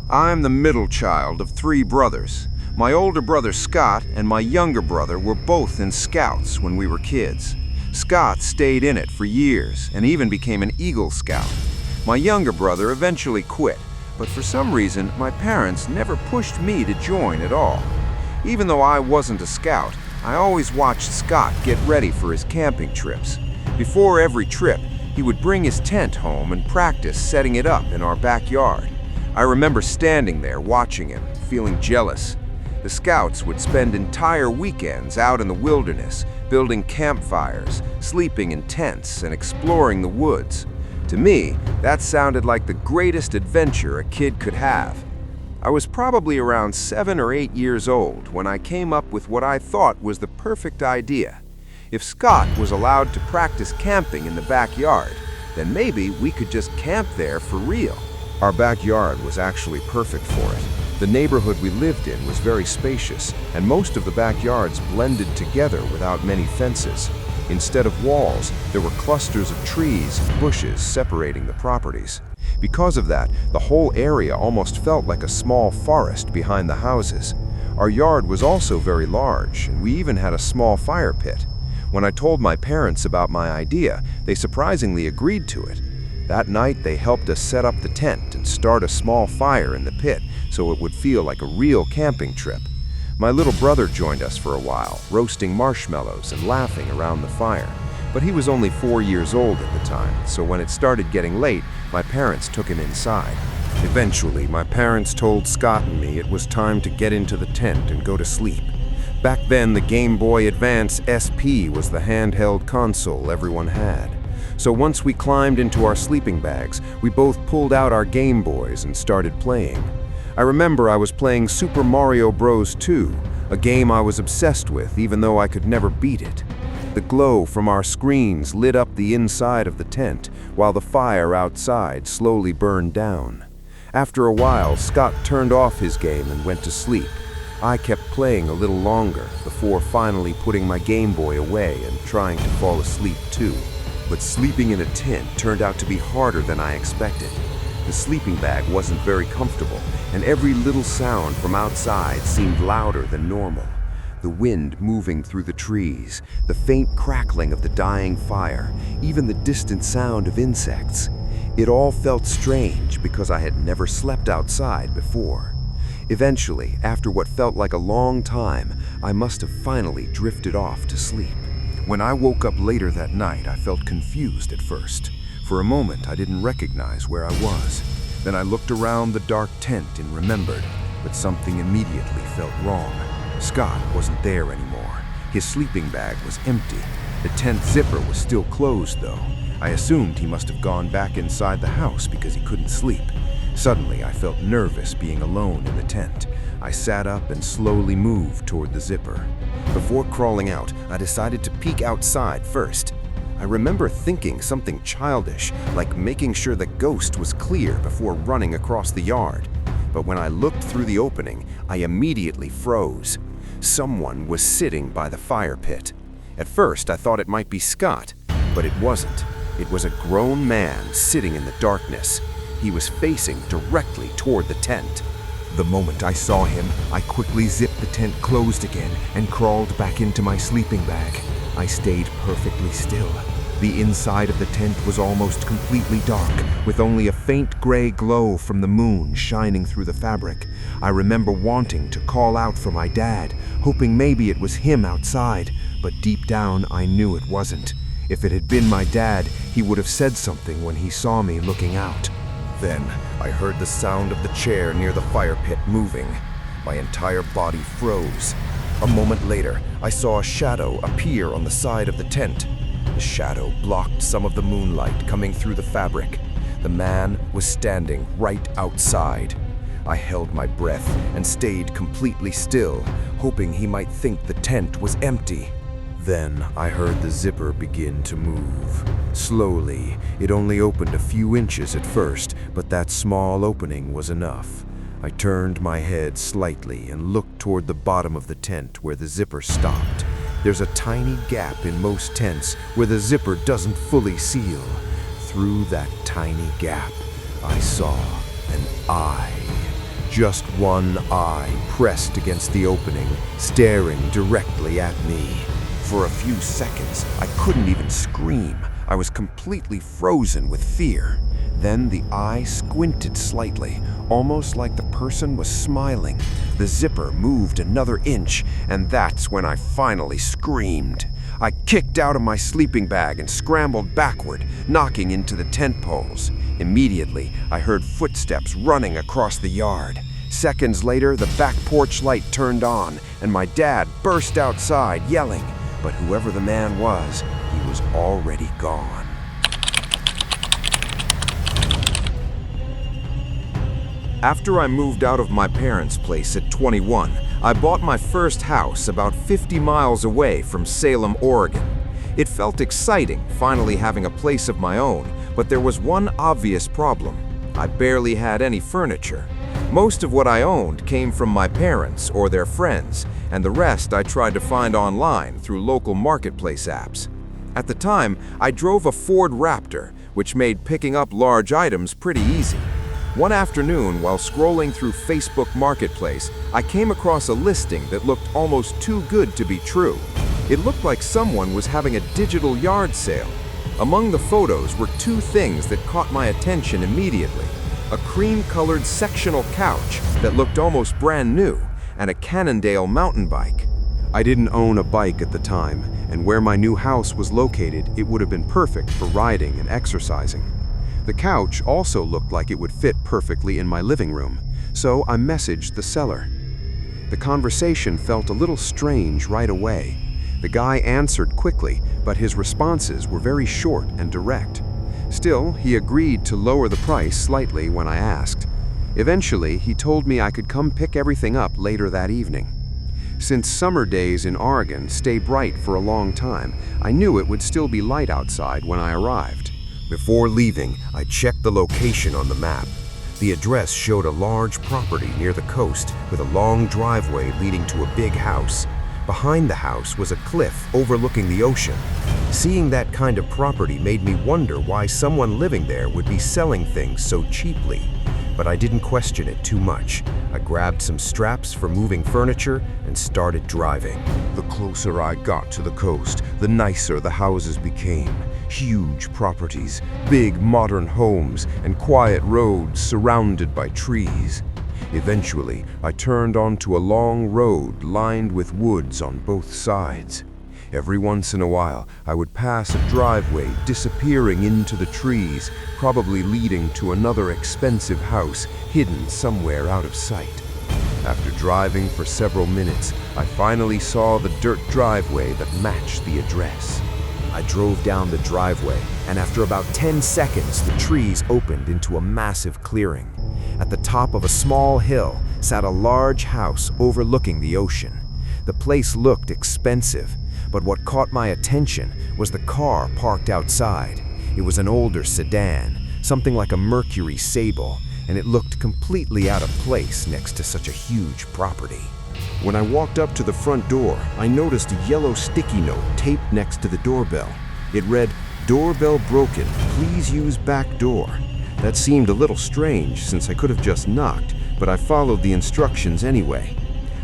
I'm the middle child of three brothers. My older brother Scott and my younger brother were both in Scouts when we were kids. Scott stayed in it for years and even became an Eagle Scout. My younger brother eventually quit, but for some reason my parents never pushed me to join at all. Even though I wasn't a Scout, I always watched Scott get ready for his camping trips. Before every trip, he would bring his tent home and practice setting it up in our backyard. I remember standing there watching him, feeling jealous. The Scouts would spend entire weekends out in the wilderness, building campfires, sleeping in tents, and exploring the woods. To me, that sounded like the greatest adventure a kid could have. I was probably around 7 or 8 years old when I came up with what I thought was the perfect idea. If Scott was allowed to practice camping in the backyard, then maybe we could just camp there for real. Our backyard was actually perfect for it. The neighborhood we lived in was very spacious, and most of the backyards blended together without many fences. Instead of walls, there were clusters of trees and bushes separating the properties. Because of that, the whole area almost felt like a small forest behind the houses. Our yard was also very large, and we even had a small fire pit. When I told my parents about my idea, they surprisingly agreed to it. That night, they helped us set up the tent and start a small fire in the pit so it would feel like a real camping trip. My little brother joined us for a while, roasting marshmallows and laughing around the fire. But he was only 4 years old at the time, so when it started getting late, my parents took him inside. Eventually, my parents told Scott and me it was time to get into the tent and go to sleep. Back then, the Game Boy Advance SP was the handheld console everyone had. So once we climbed into our sleeping bags, we both pulled out our Game Boys and started playing. I remember I was playing Super Mario Bros. 2, a game I was obsessed with even though I could never beat it. The glow from our screens lit up the inside of the tent, while the fire outside slowly burned down. After a while, Scott turned off his game and went to sleep. I kept playing a little longer before finally putting my Game Boy away and trying to fall asleep too. But sleeping in a tent turned out to be harder than I expected. The sleeping bag wasn't very comfortable, and every little sound from outside seemed louder than normal. The wind moving through the trees, the faint crackling of the dying fire, even the distant sound of insects. It all felt strange because I had never slept outside before. Eventually, after what felt like a long time, I must have finally drifted off to sleep. When I woke up later that night, I felt confused at first. For a moment, I didn't recognize where I was. Then I looked around the dark tent and remembered, but something immediately felt wrong. Scott wasn't there anymore. His sleeping bag was empty. The tent zipper was still closed, though. I assumed he must have gone back inside the house because he couldn't sleep. Suddenly, I felt nervous being alone in the tent. I sat up and slowly moved toward the zipper. Before crawling out, I decided to peek outside first. I remember thinking something childish, like making sure the ghost was clear before running across the yard. But when I looked through the opening, I immediately froze. Someone was sitting by the fire pit. At first, I thought it might be Scott, but it wasn't. It was a grown man sitting in the darkness. He was facing directly toward the tent. The moment I saw him, I quickly zipped the tent closed again and crawled back into my sleeping bag. I stayed perfectly still. The inside of the tent was almost completely dark, with only a faint gray glow from the moon shining through the fabric. I remember wanting to call out for my dad, hoping maybe it was him outside, but deep down I knew it wasn't. If it had been my dad, he would have said something when he saw me looking out. Then, I heard the sound of the chair near the fire pit moving. My entire body froze. A moment later, I saw a shadow appear on the side of the tent. The shadow blocked some of the moonlight coming through the fabric. The man was standing right outside. I held my breath and stayed completely still, hoping he might think the tent was empty. Then I heard the zipper begin to move. Slowly, it only opened a few inches at first, but that small opening was enough. I turned my head slightly and looked toward the bottom of the tent where the zipper stopped. There's a tiny gap in most tents where the zipper doesn't fully seal. Through that tiny gap, I saw an eye. just one eye pressed against the opening, staring directly at me. For a few seconds, I couldn't even scream. I was completely frozen with fear. Then the eye squinted slightly, almost like the person was smiling. The zipper moved another inch, and that's when I finally screamed. I kicked out of my sleeping bag and scrambled backward, knocking into the tent poles. Immediately, I heard footsteps running across the yard. Seconds later, the back porch light turned on, and my dad burst outside yelling. But whoever the man was, he was already gone. After I moved out of my parents' place at 21, I bought my first house about 50 miles away from Salem, Oregon. It felt exciting, finally having a place of my own, but there was one obvious problem. I barely had any furniture. Most of what I owned came from my parents or their friends, and the rest I tried to find online through local marketplace apps. At the time, I drove a Ford Raptor, which made picking up large items pretty easy. One afternoon, while scrolling through Facebook Marketplace, I came across a listing that looked almost too good to be true. It looked like someone was having a digital yard sale. Among the photos were two things that caught my attention immediately: a cream-colored sectional couch that looked almost brand new, and a Cannondale mountain bike. I didn't own a bike at the time, and where my new house was located, it would have been perfect for riding and exercising. The couch also looked like it would fit perfectly in my living room, so I messaged the seller. The conversation felt a little strange right away. The guy answered quickly, but his responses were very short and direct. Still, he agreed to lower the price slightly when I asked. Eventually, he told me I could come pick everything up later that evening. Since summer days in Oregon stay bright for a long time, I knew it would still be light outside when I arrived. Before leaving, I checked the location on the map. The address showed a large property near the coast with a long driveway leading to a big house. Behind the house was a cliff overlooking the ocean. Seeing that kind of property made me wonder why someone living there would be selling things so cheaply. But I didn't question it too much. I grabbed some straps for moving furniture and started driving. The closer I got to the coast, the nicer the houses became. Huge properties, big modern homes, and quiet roads surrounded by trees. Eventually, I turned onto a long road lined with woods on both sides. Every once in a while, I would pass a driveway disappearing into the trees, probably leading to another expensive house hidden somewhere out of sight. After driving for several minutes, I finally saw the dirt driveway that matched the address. I drove down the driveway, and after about 10 seconds, the trees opened into a massive clearing. At the top of a small hill sat a large house overlooking the ocean. The place looked expensive, but what caught my attention was the car parked outside. It was an older sedan, something like a Mercury Sable, and it looked completely out of place next to such a huge property. When I walked up to the front door, I noticed a yellow sticky note taped next to the doorbell. It read, "Doorbell broken, please use back door." That seemed a little strange since I could have just knocked, but I followed the instructions anyway.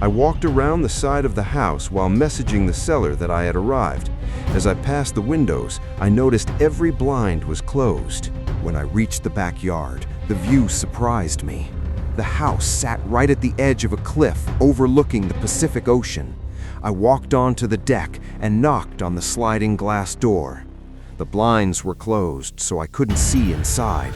I walked around the side of the house while messaging the seller that I had arrived. As I passed the windows, I noticed every blind was closed. When I reached the backyard, the view surprised me. The house sat right at the edge of a cliff overlooking the Pacific Ocean. I walked onto the deck and knocked on the sliding glass door. The blinds were closed, so I couldn't see inside.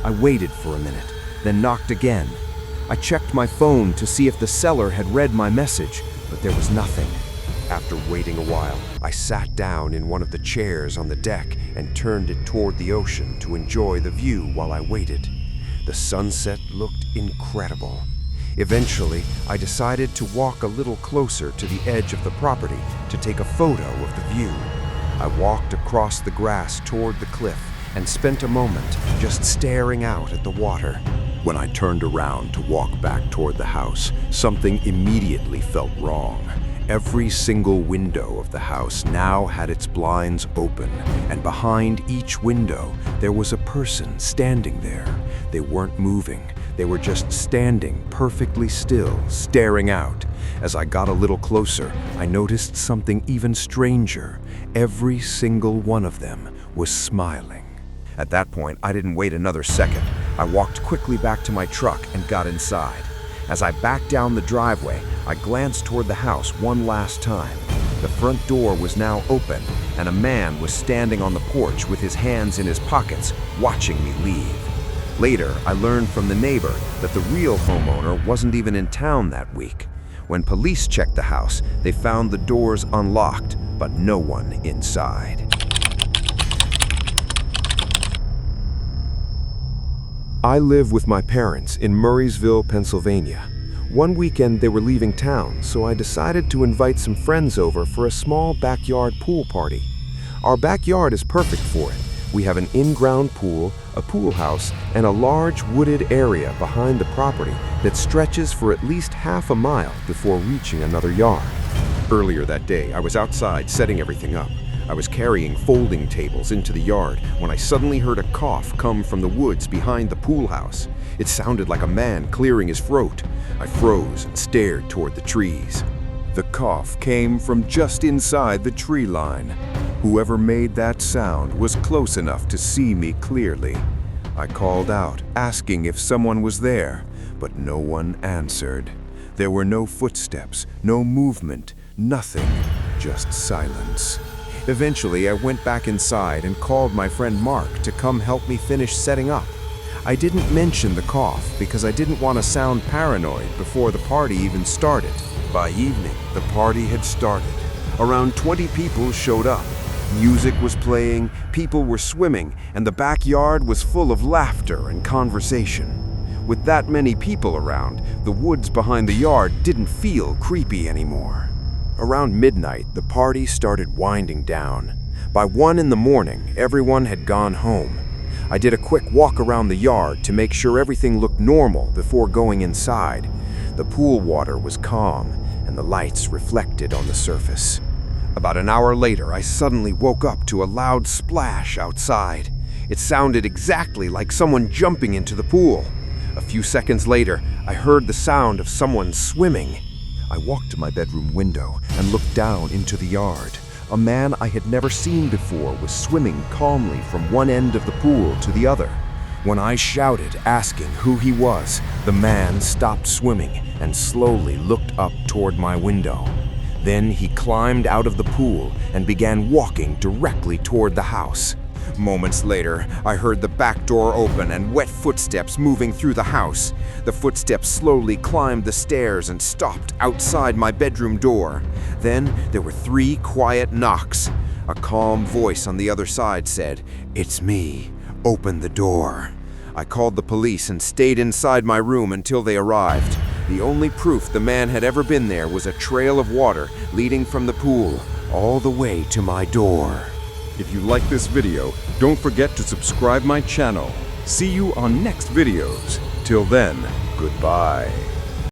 I waited for a minute, then knocked again. I checked my phone to see if the seller had read my message, but there was nothing. After waiting a while, I sat down in one of the chairs on the deck and turned it toward the ocean to enjoy the view while I waited. The sunset looked incredible. Eventually, I decided to walk a little closer to the edge of the property to take a photo of the view. I walked across the grass toward the cliff and spent a moment just staring out at the water. When I turned around to walk back toward the house, something immediately felt wrong. Every single window of the house now had its blinds open, and behind each window there was a person standing there. They weren't moving. They were just standing perfectly still, staring out. As I got a little closer, I noticed something even stranger. Every single one of them was smiling. At that point, I didn't wait another second. I walked quickly back to my truck and got inside. As I backed down the driveway, I glanced toward the house one last time. The front door was now open, and a man was standing on the porch with his hands in his pockets, watching me leave. Later, I learned from the neighbor that the real homeowner wasn't even in town that week. When police checked the house, they found the doors unlocked, but no one inside. I live with my parents in Murraysville, Pennsylvania. One weekend they were leaving town, so I decided to invite some friends over for a small backyard pool party. Our backyard is perfect for it. We have an in-ground pool, a pool house, and a large wooded area behind the property that stretches for at least half a mile before reaching another yard. Earlier that day, I was outside setting everything up. I was carrying folding tables into the yard when I suddenly heard a cough come from the woods behind the pool house. It sounded like a man clearing his throat. I froze and stared toward the trees. The cough came from just inside the tree line. Whoever made that sound was close enough to see me clearly. I called out, asking if someone was there, but no one answered. There were no footsteps, no movement, nothing, just silence. Eventually, I went back inside and called my friend Mark to come help me finish setting up. I didn't mention the cough because I didn't want to sound paranoid before the party even started. By evening, the party had started. Around 20 people showed up. Music was playing, people were swimming, and the backyard was full of laughter and conversation. With that many people around, the woods behind the yard didn't feel creepy anymore. Around midnight, the party started winding down. By 1 in the morning, everyone had gone home. I did a quick walk around the yard to make sure everything looked normal before going inside. The pool water was calm, and the lights reflected on the surface. About an hour later, I suddenly woke up to a loud splash outside. It sounded exactly like someone jumping into the pool. A few seconds later, I heard the sound of someone swimming. I walked to my bedroom window and looked down into the yard. A man I had never seen before was swimming calmly from one end of the pool to the other. When I shouted, asking who he was, the man stopped swimming and slowly looked up toward my window. Then he climbed out of the pool and began walking directly toward the house. Moments later, I heard the back door open and wet footsteps moving through the house. The footsteps slowly climbed the stairs and stopped outside my bedroom door. Then there were 3 quiet knocks. A calm voice on the other side said, "It's me. Open the door." I called the police and stayed inside my room until they arrived. The only proof the man had ever been there was a trail of water leading from the pool all the way to my door. If you like this video, don't forget to subscribe my channel. See you on next videos. Till then, goodbye.